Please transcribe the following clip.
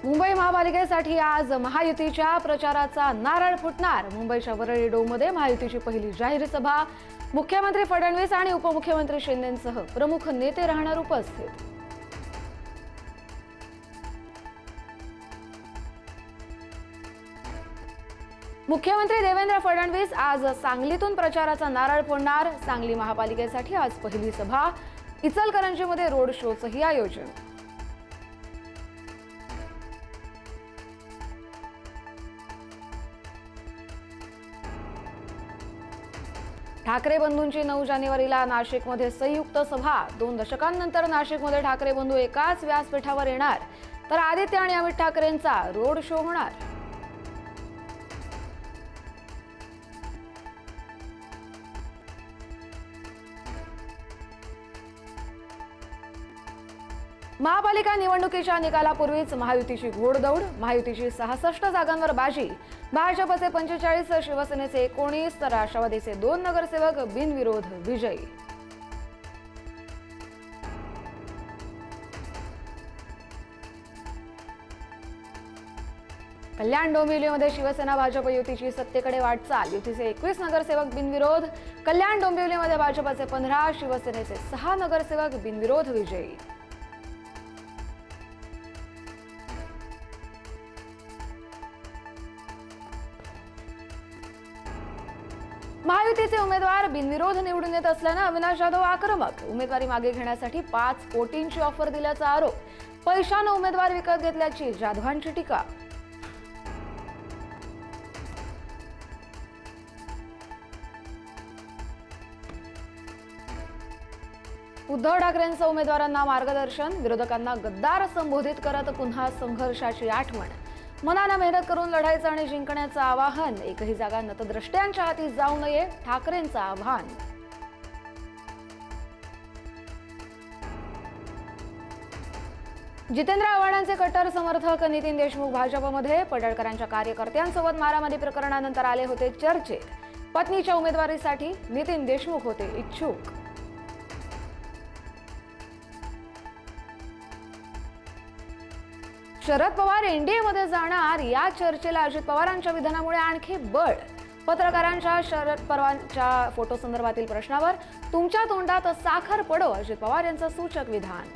मुंबई महापालिकेसाठी आज महायुतीच्या प्रचाराचा नारळ फुटणार। मुंबईच्या वरळी डोममध्ये महायुतीची पहिली जाहीर सभा। मुख्यमंत्री फडणवीस आणि उपमुख्यमंत्री शिंदेंसह प्रमुख नेते राहणार उपस्थित। मुख्यमंत्री देवेंद्र फडणवीस आज सांगलीतून प्रचाराचा नारळ फोडणार। सांगली महापालिकेसाठी आज पहिली सभा। इचलकरंजीमध्ये रोड शोचंही आयोजन। ठाकरे बंधूंची 9 जानेवारीला नाशिकमध्ये संयुक्त सभा। 2 दशकांनंतर नाशिकमध्ये ठाकरे बंधू एकाच व्यासपीठावर येणार, तर आदित्य आणि अमित ठाकरेंचा रोड शो होणार। महापालिका निवडणुकीच्या निकालापूर्वीच महायुतीची घोडदौड। महायुतीची 66 जागांवर बाजी। भाजपचे 45, शिवसेनेचे 19, तर राष्ट्रवादीचे 2 नगरसेवक बिनविरोध विजयी। कल्याण डोंबिवलीमध्ये शिवसेना भाजप युतीची सत्तेकडे वाटचाल। युतीचे 21 नगरसेवक बिनविरोध। कल्याण डोंबिवलीमध्ये भाजपचे 15, शिवसेनेचे 6 नगरसेवक बिनविरोध विजयी। महायुतीचे उमेदवार बिनविरोध निवडून येत असल्याने अविनाश जाधव आक्रमक। उमेदवारी मागे घेण्यासाठी 5 कोटींची ऑफर दिल्याचा आरोप। पैशाने उमेदवार विकत घेतल्याची जाधवांची टीका। उद्धव ठाकरेंचं उमेदवारांना मार्गदर्शन। विरोधकांना गद्दार संबोधित करत पुन्हा संघर्षाची आठवण। मनाने मेहनत करून लढायचं आणि जिंकण्याचं आवाहन। एकही जागा नतद्रष्ट्यांच्या हाती जाऊ नये, ठाकरेंचं आव्हान। जितेंद्र आव्हाडांचे कट्टर समर्थक नितीन देशमुख भाजपमध्ये। पडळकरांच्या कार्यकर्त्यांसोबत मारामारी प्रकरणानंतर आले होते चर्चेत। पत्नीच्या उमेदवारीसाठी नितीन देशमुख होते इच्छुक। शरद पवार एनडीएमध्ये जाणार, या चर्चेला अजित पवारांच्या विधानामुळे आणखी बळ। पत्रकारांच्या शरद पवारांच्या फोटो संदर्भातील प्रश्नावर तुमच्या तोंडात साखर पडो, अजित पवार यांचं सूचक विधान।